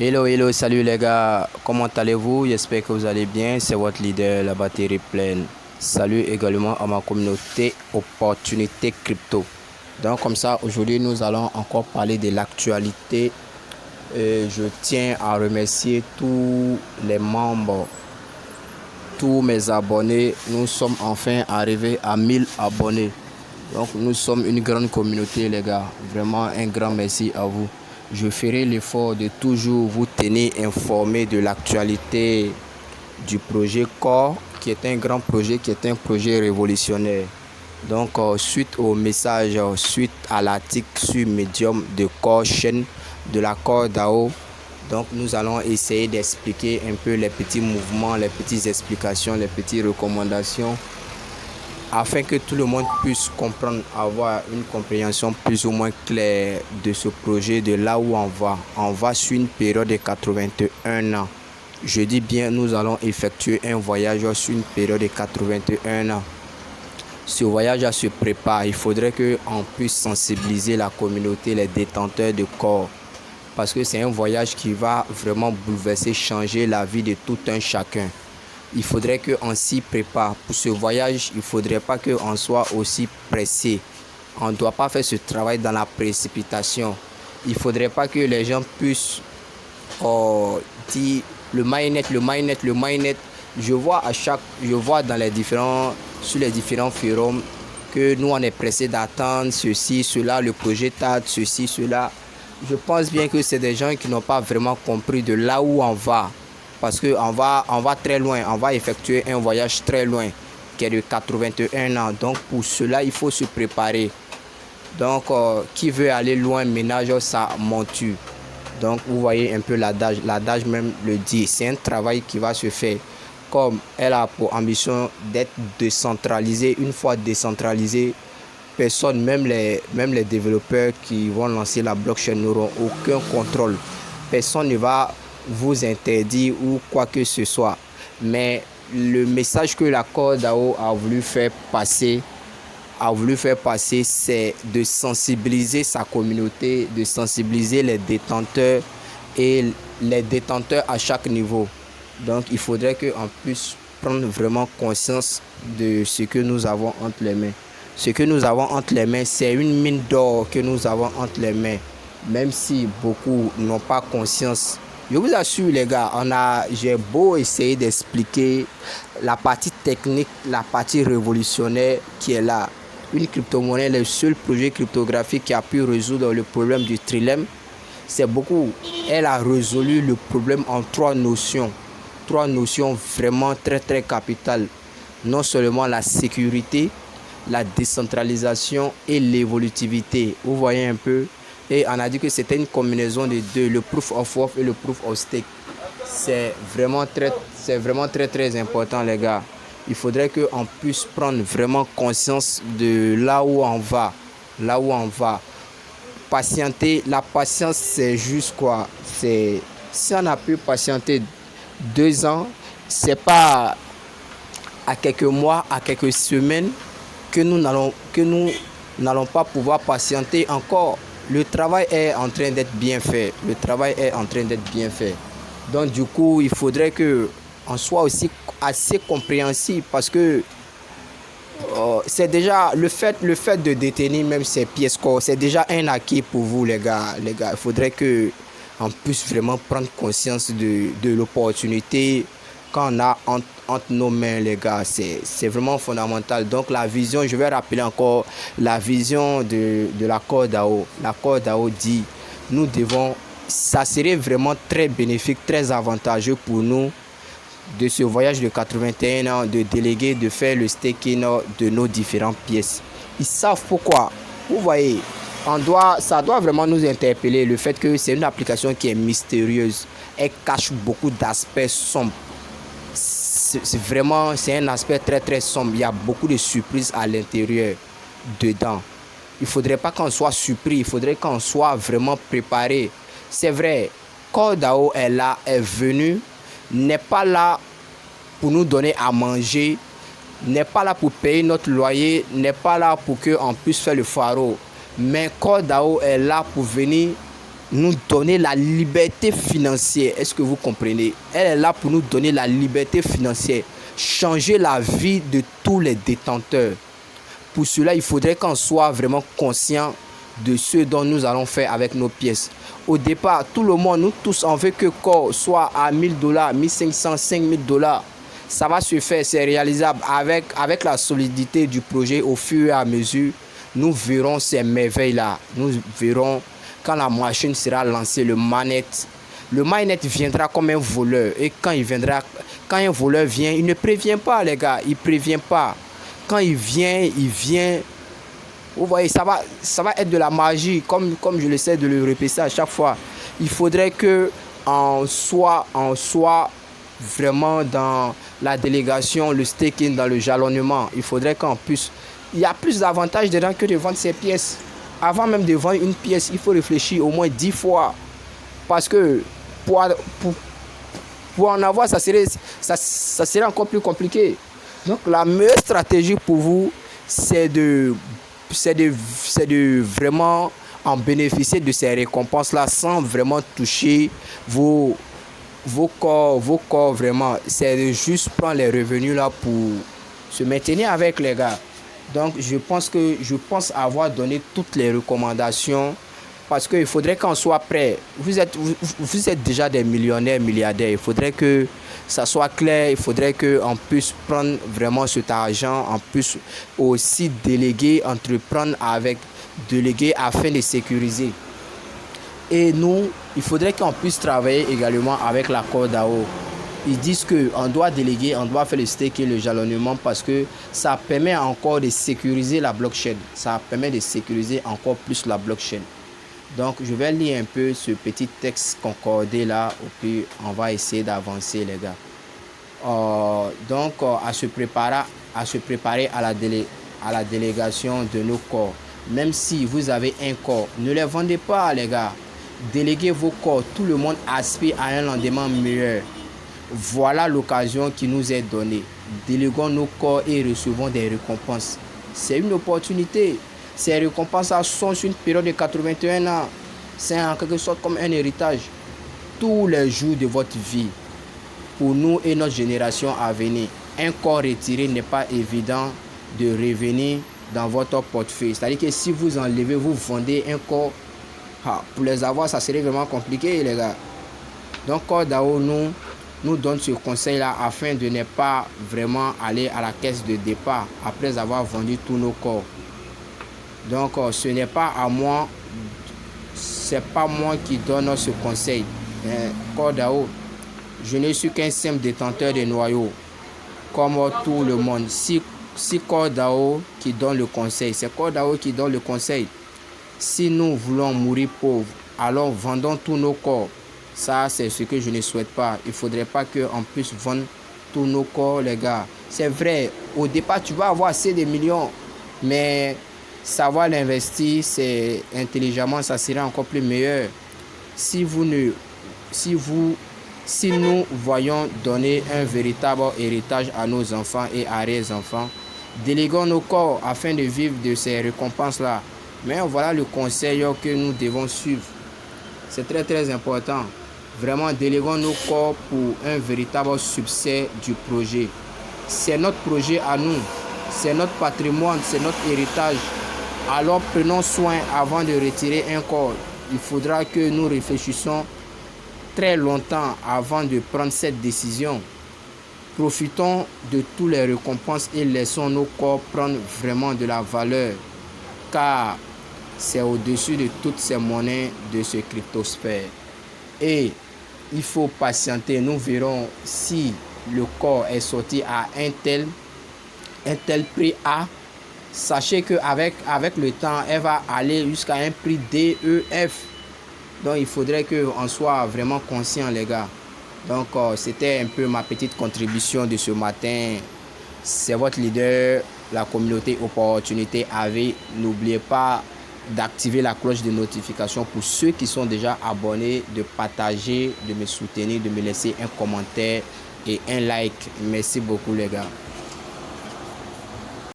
Hello, hello, salut les gars, comment allez-vous? J'espère que vous allez bien, c'est votre leader, la batterie pleine. Salut également à ma communauté Opportunité Crypto. Donc comme ça, aujourd'hui nous allons encore parler de l'actualité. Je tiens à remercier tous les membres, tous mes abonnés. Nous sommes enfin arrivés à 1000 abonnés. Donc nous sommes une grande communauté les gars. Vraiment un grand merci à vous. Je ferai l'effort de toujours vous tenir informé de l'actualité du projet Core, qui est un grand projet, qui est un projet révolutionnaire. Donc suite au message, suite à l'article sur Medium de Core Chain, de la Core DAO, donc nous allons essayer d'expliquer un peu les petits mouvements, les petites explications, les petites recommandations afin que tout le monde puisse comprendre, avoir une compréhension plus ou moins claire de ce projet, de là où on va. On va sur une période de 81 ans. Je dis bien, nous allons effectuer un voyage sur une période de 81 ans. Ce voyage se prépare. Il faudrait qu'on puisse sensibiliser la communauté, les détenteurs de corps. Parce que c'est un voyage qui va vraiment bouleverser, changer la vie de tout un chacun. Il faudrait qu'on s'y prépare. Pour ce voyage, il ne faudrait pas qu'on soit aussi pressé. On ne doit pas faire ce travail dans la précipitation. Il ne faudrait pas que les gens puissent dire le mainnet, le mainnet, le mainnet. Je vois sur les différents forums que nous on est pressé d'attendre ceci, cela, le projet TAD, ceci, cela. Je pense bien que c'est des gens qui n'ont pas vraiment compris de là où on va. Parce qu'on va très loin, on va effectuer un voyage très loin, qui est de 81 ans. Donc pour cela, il faut se préparer. Donc qui veut aller loin ménage sa monture. Donc vous voyez un peu l'adage même le dit. C'est un travail qui va se faire. Comme elle a pour ambition d'être décentralisée, une fois décentralisée, personne, même les développeurs qui vont lancer la blockchain n'auront aucun contrôle. Personne ne va vous interdire ou quoi que ce soit. Mais le message que la Core DAO a voulu faire passer, c'est de sensibiliser sa communauté, de sensibiliser les détenteurs et les détenteurs à chaque niveau. Donc il faudrait qu'on puisse prendre vraiment conscience de ce que nous avons entre les mains. Ce que nous avons entre les mains, c'est une mine d'or que nous avons entre les mains. Même si beaucoup n'ont pas conscience. Je vous assure les gars, j'ai beau essayer d'expliquer la partie technique, la partie révolutionnaire qui est là. Une crypto-monnaie, le seul projet cryptographique qui a pu résoudre le problème du trilemme, c'est beaucoup. Elle a résolu le problème en trois notions vraiment très très capitales. Non seulement la sécurité, la décentralisation et l'évolutivité. Vous voyez un peu. Et on a dit que c'était une combinaison des deux, le proof of work et le proof of stake. C'est vraiment très très important les gars. Il faudrait qu'on puisse prendre vraiment conscience de là où on va. Là où on va. Patienter, la patience c'est juste quoi. Si on a pu patienter 2 ans, c'est pas à quelques mois, à quelques semaines que nous n'allons pas pouvoir patienter encore. Le travail est en train d'être bien fait. Donc du coup, il faudrait qu'on soit aussi assez compréhensif parce que c'est déjà le fait de détenir même ces pièces corps, c'est déjà un acquis pour vous les gars. Il faudrait qu'on puisse vraiment prendre conscience de l'opportunité qu'on a entre nos mains les gars. C'est vraiment fondamental. Donc la vision, je vais rappeler encore la vision de la Core DAO. La Core DAO dit ça serait vraiment très bénéfique, très avantageux pour nous de ce voyage de 81 ans, de déléguer, de faire le staking de nos différentes pièces. Ils savent pourquoi. Vous voyez, ça doit vraiment nous interpeller le fait que c'est une application qui est mystérieuse. Elle cache beaucoup d'aspects sombres. C'est un aspect très très sombre. Il y a beaucoup de surprises à l'intérieur, dedans. Il ne faudrait pas qu'on soit surpris, il faudrait qu'on soit vraiment préparé. C'est vrai, Core DAO est là, est venu, n'est pas là pour nous donner à manger, n'est pas là pour payer notre loyer, n'est pas là pour qu'on puisse faire le pharo. Mais Core DAO est là pour venir nous donner la liberté financière. Est-ce que vous comprenez? Elle est là pour nous donner la liberté financière, changer la vie de tous les détenteurs. Pour cela, il faudrait qu'on soit vraiment conscient de ce dont nous allons faire avec nos pièces. Au départ, tout le monde, nous tous, on veut que corps soit à $1000, 1500, $5000. Ça va se faire, c'est réalisable avec la solidité du projet. Au fur et à mesure, nous verrons ces merveilles-là. Nous verrons quand la machine sera lancée, le manette viendra comme un voleur. Et quand un voleur vient, il ne prévient pas, les gars. Il ne prévient pas. Quand il vient. Vous voyez, ça va être de la magie, comme je l'essaie de le répéter à chaque fois. Il faudrait que on soit vraiment dans la délégation, le staking, dans le jalonnement. Il faudrait qu'on puisse... Il y a plus d'avantages dedans que de vendre ces pièces. Avant même de vendre une pièce, il faut réfléchir au moins 10 fois. Parce que pour en avoir, ça serait encore plus compliqué. Donc la meilleure stratégie pour vous, c'est de vraiment en bénéficier de ces récompenses-là sans vraiment toucher vos corps vraiment. C'est de juste prendre les revenus là pour se maintenir avec, les gars. Donc je pense avoir donné toutes les recommandations, parce qu'il faudrait qu'on soit prêt. Vous êtes déjà des millionnaires, milliardaires. Il faudrait que ça soit clair. Il faudrait qu'on puisse prendre vraiment cet argent. On puisse aussi entreprendre déléguer afin de sécuriser. Et nous, il faudrait qu'on puisse travailler également avec l'accord DAO. Ils disent qu'on doit déléguer, on doit faire le staking, le jalonnement, parce que ça permet encore de sécuriser la blockchain. Ça permet de sécuriser encore plus la blockchain. Donc, je vais lire un peu ce petit texte concordé là, et puis on va essayer d'avancer, les gars. À se préparer à la délégation de nos corps. Même si vous avez un corps, ne les vendez pas, les gars. Déléguez vos corps. Tout le monde aspire à un lendemain meilleur. Voilà l'occasion qui nous est donnée. Déléguons nos corps et recevons des récompenses. C'est une opportunité. Ces récompenses sont sur une période de 81 ans. C'est en quelque sorte comme un héritage. Tous les jours de votre vie, pour nous et notre génération à venir, un corps retiré n'est pas évident de revenir dans votre portefeuille. C'est-à-dire que si vous enlevez, vous vendez un corps, pour les avoir, ça serait vraiment compliqué, les gars. Donc, Corps DAO nous donne ce conseil-là afin de ne pas vraiment aller à la caisse de départ après avoir vendu tous nos corps. Donc, ce n'est pas à moi, c'est pas moi qui donne ce conseil. Corps DAO, je ne suis qu'un simple détenteur de noyaux, comme tout le monde. Si Corps DAO qui donne le conseil, c'est Corps DAO qui donne le conseil. Si nous voulons mourir pauvres, alors vendons tous nos corps. Ça, c'est ce que je ne souhaite pas. Il ne faudrait pas qu'on puisse vendre tous nos corps, les gars. C'est vrai, au départ, tu vas avoir assez de millions, mais savoir l'investir, c'est intelligemment, ça serait encore plus meilleur. Si nous voyons donner un véritable héritage à nos enfants et arrière-enfants, déléguons nos corps afin de vivre de ces récompenses-là. Mais voilà le conseil que nous devons suivre. C'est très très important. Vraiment, déléguons nos corps pour un véritable succès du projet. C'est notre projet à nous. C'est notre patrimoine, c'est notre héritage. Alors prenons soin avant de retirer un corps. Il faudra que nous réfléchissions très longtemps avant de prendre cette décision. Profitons de toutes les récompenses et laissons nos corps prendre vraiment de la valeur. Car c'est au-dessus de toutes ces monnaies de ce cryptosphère. Et il faut patienter. Nous verrons si le corps est sorti à un tel prix A. Sachez qu'avec le temps, elle va aller jusqu'à un prix DEF. Donc, il faudrait qu'on soit vraiment conscient, les gars. Donc, c'était un peu ma petite contribution de ce matin. C'est votre leader, la communauté Opportunité AV. N'oubliez pas d'activer la cloche de notification pour ceux qui sont déjà abonnés, de partager, de me soutenir, de me laisser un commentaire et un like. Merci beaucoup, les gars.